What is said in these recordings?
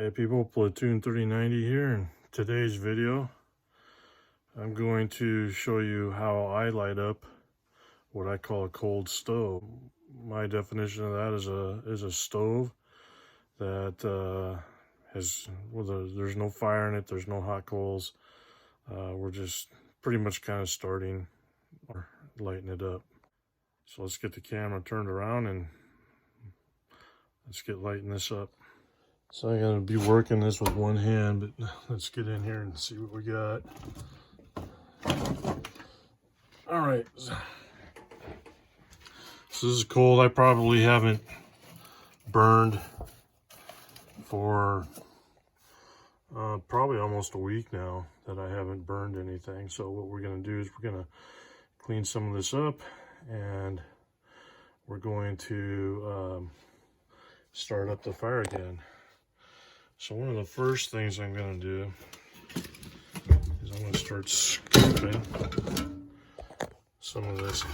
Hey people, Platoon 3090 here. In today's video, I'm going to show you how I light up what I call a cold stove. My definition of that is a stove that there's no fire in it, there's no hot coals. We're just pretty much kind of starting or lighting it up. So let's get the camera turned around and let's get lighting this up. So I'm gonna be working this with one hand, but let's get in here and see what we got. All right, so this is cold. I probably haven't burned for probably almost a week now that I haven't burned anything. So what we're gonna do is we're gonna clean some of this up and we're going to start up the fire again. So one of the first things I'm going to do is I'm going to start scooping some of this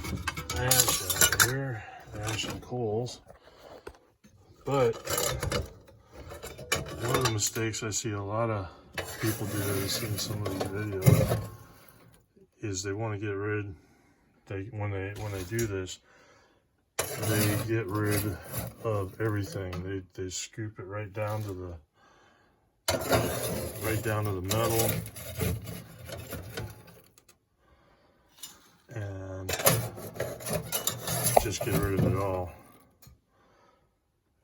ash out of here, ash and coals. But one of the mistakes I see a lot of people do that I've seen some of these videos is they want to get rid. When they do this, they get rid of everything. They scoop it right down to the metal, and just get rid of it all.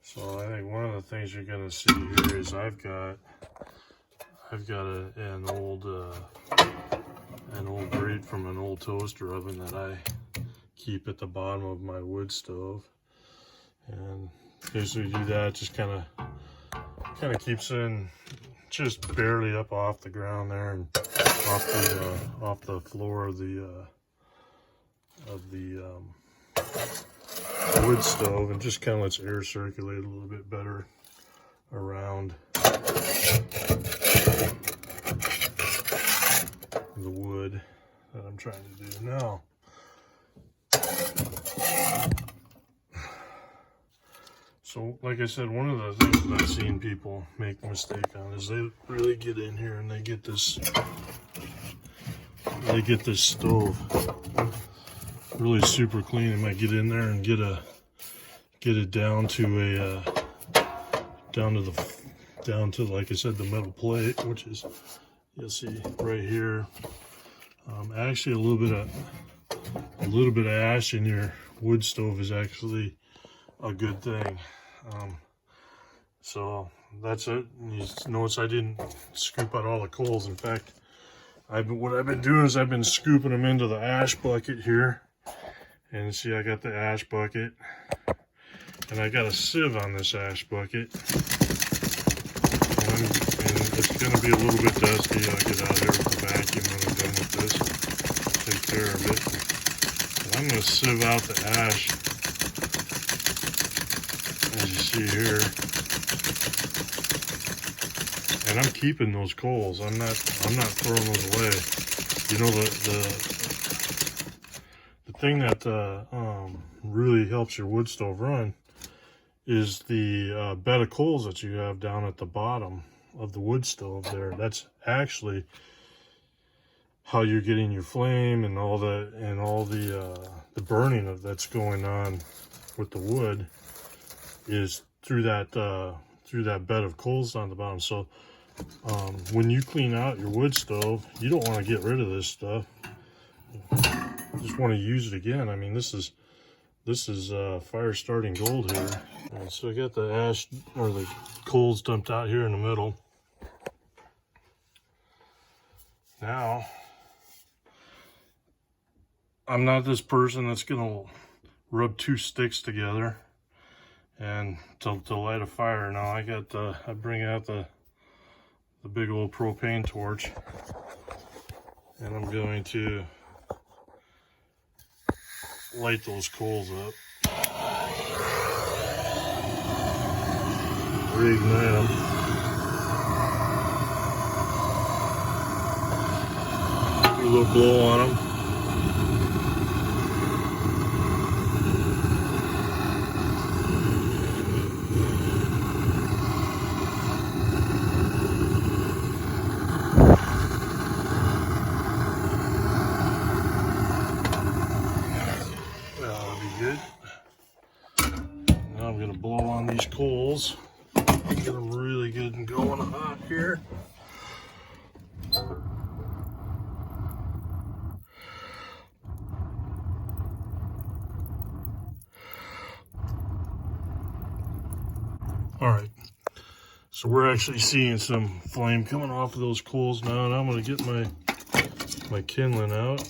So I think one of the things you're going to see here is I've got an old grate from an old toaster oven that I keep at the bottom of my wood stove, and usually do that. Just kind of keeps it just barely up off the ground there and off the floor of the wood stove, and just kind of lets air circulate a little bit better around the wood that I'm trying to do now. So, like I said, one of the things that I've seen people make the mistake on is they really get in here and they get this stove really super clean. They might get in there and get it down to like I said, the metal plate, which is, you'll see right here. Actually, a little bit of ash in your wood stove is actually a good thing. So that's it. You notice I didn't scoop out all the coals. In fact, what I've been doing is I've been scooping them into the ash bucket here. And see, I got the ash bucket, and I got a sieve on this ash bucket. And it's going to be a little bit dusty. I'll get out here with the vacuum when I'm done with this. Take care of it. And I'm going to sieve out the ash, as you see here. And I'm keeping those coals. I'm not throwing those away. You know, the thing that really helps your wood stove run is the bed of coals that you have down at the bottom of the wood stove there. That's actually how you're getting your flame and all the burning that's going on with the wood is through that bed of coals on the bottom. So when you clean out your wood stove, you don't want to get rid of this stuff. You just want to use it again. I mean, this is fire starting gold here. All right, so I got the ash or the coals dumped out here in the middle. Now, I'm not this person that's gonna rub two sticks together and to light a fire. Now I bring out the big old propane torch, and I'm going to light those coals up. Reignite them. Do a little blow on them. All right, so we're actually seeing some flame coming off of those coals now, and I'm going to get my kindling out.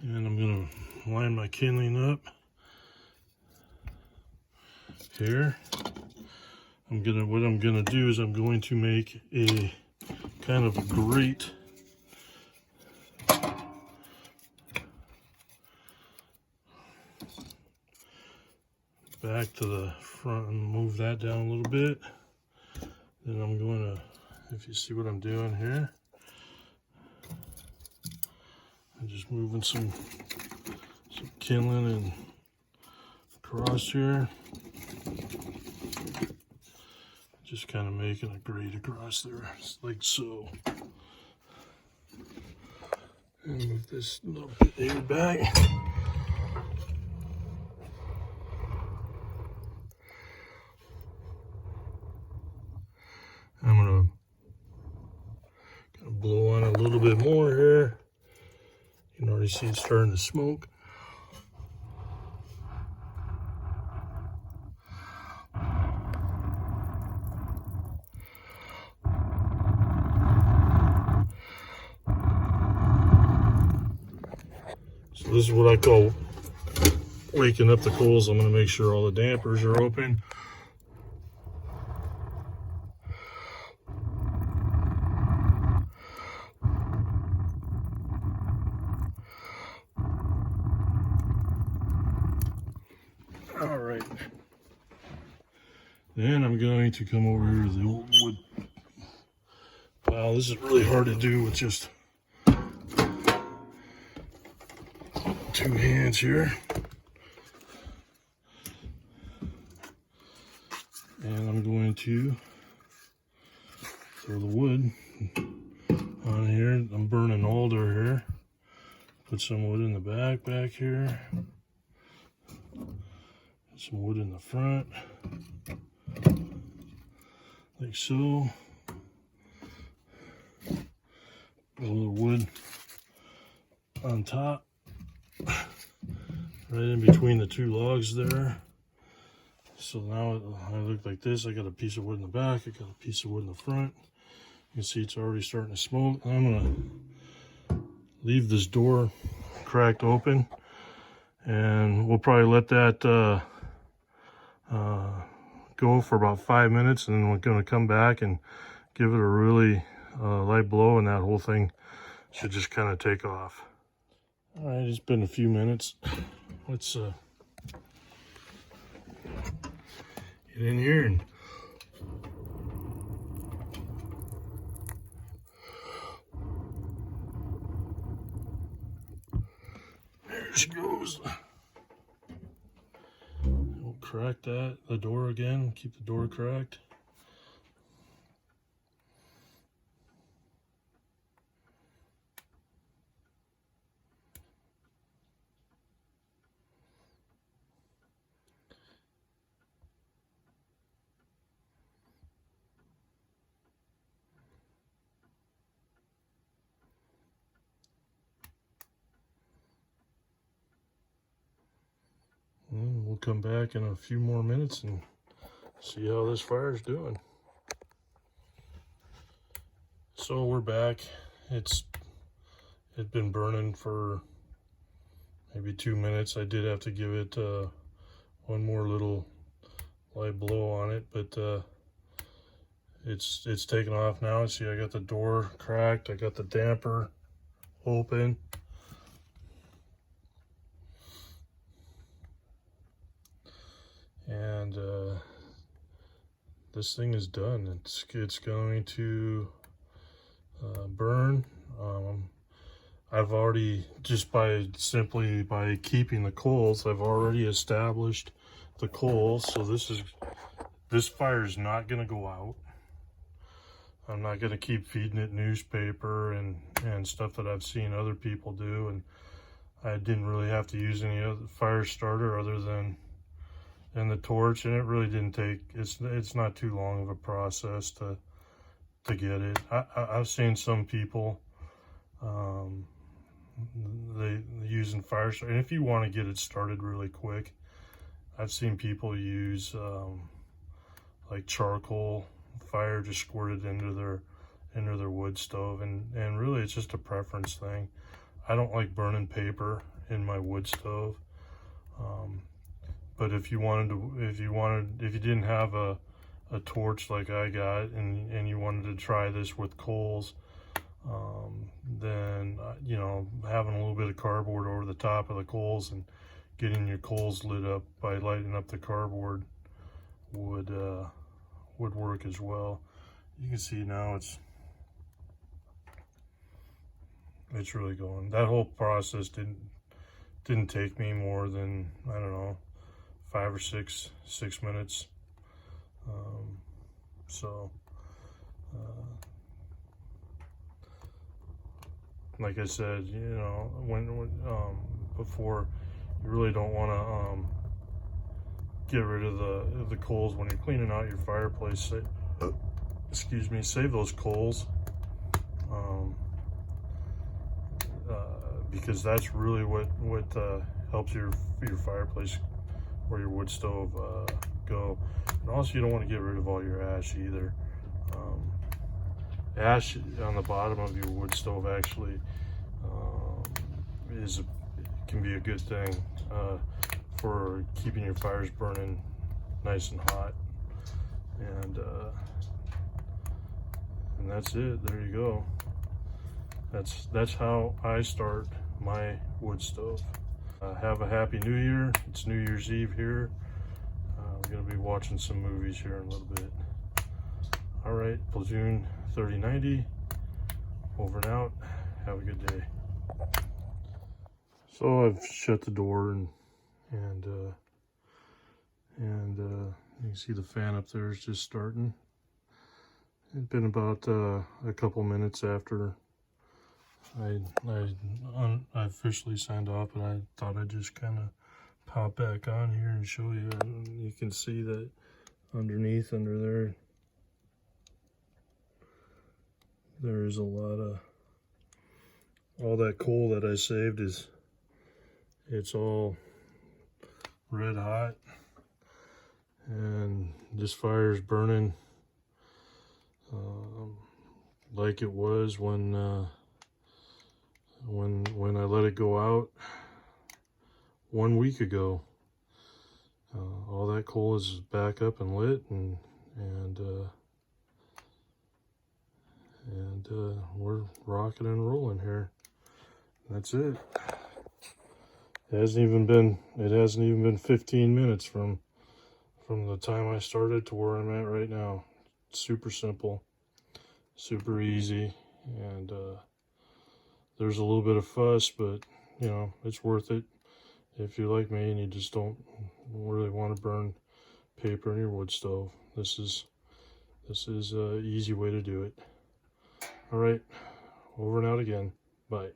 And I'm going to line my kindling up here. What I'm gonna do is I'm going to make a kind of a grate back to the front and move that down a little bit. Then I'm going to, if you see what I'm doing here, I'm just moving some kindling and across here. Just kind of making a grate across there, like so. And move this little bit here back. I'm gonna kind of blow on a little bit more here. You can already see it starting to smoke. So this is what I call waking up the coals. I'm going to make sure all the dampers are open. All right. Then I'm going to come over here to the old wood pile. This is really hard to do with just two hands here. And I'm going to throw the wood on here. I'm burning alder here. Put some wood in the back here. Put some wood in the front. Like so. A little wood on top. Right in between the two logs there. So now I look like this. I got a piece of wood in the back. I got a piece of wood in the front. You can see it's already starting to smoke. I'm gonna leave this door cracked open, and we'll probably let that go for about 5 minutes, and then we're gonna come back and give it a really light blow, and that whole thing should just kind of take off. All right, it's been a few minutes. Let's get in here and there she goes. We'll crack the door again, keep the door cracked. And we'll come back in a few more minutes and see how this fire's doing. So we're back. It's been burning for maybe 2 minutes. I did have to give it one more little light blow on it, but it's taken off now. See, I got the door cracked. I got the damper open. And this thing is done. It's going to burn. I've already, just simply by keeping the coals, I've already established the coals. So this fire is not going to go out. I'm not going to keep feeding it newspaper and stuff that I've seen other people do, and I didn't really have to use any other fire starter other than the torch, and it really didn't take, it's not too long of a process to get it. I've seen some people they using fire starter. And if you want to get it started really quick, I've seen people use like charcoal fire, just squirted into their wood stove, and really it's just a preference thing. I don't like burning paper in my wood stove. But if you didn't have a torch like I got, and you wanted to try this with coals, then you know, having a little bit of cardboard over the top of the coals and getting your coals lit up by lighting up the cardboard would work as well. You can see now it's really going. That whole process didn't take me more than, I don't know, 5 or 6 minutes. So like I said, you know, when before, you really don't want to get rid of the coals when you're cleaning out your fireplace. Excuse me, save those coals, because that's really what helps your fireplace or your wood stove go. And also, you don't want to get rid of all your ash either. Ash on the bottom of your wood stove actually can be a good thing for keeping your fires burning nice and hot. And that's it. There you go. That's how I start my wood stove. Have a happy New Year. It's New Year's Eve here. We're going to be watching some movies here in a little bit. All right, Platoon 3090, over and out. Have a good day. So I've shut the door and you can see the fan up there is just starting. It's been about a couple minutes after I officially signed off, and I thought I'd just kind of pop back on here and show you. You can see that underneath, under there is a lot of, all that coal that I saved it's all red hot, and this fire is burning like it was when I let it go out 1 week ago. All that coal is back up and lit, and we're rocking and rolling here. That's it. It hasn't even been 15 minutes from the time I started to where I'm at right now. It's super simple, super easy, and there's a little bit of fuss, but you know, it's worth it if you're like me and you just don't really want to burn paper in your wood stove. This is an easy way to do it. All right, over and out again. Bye.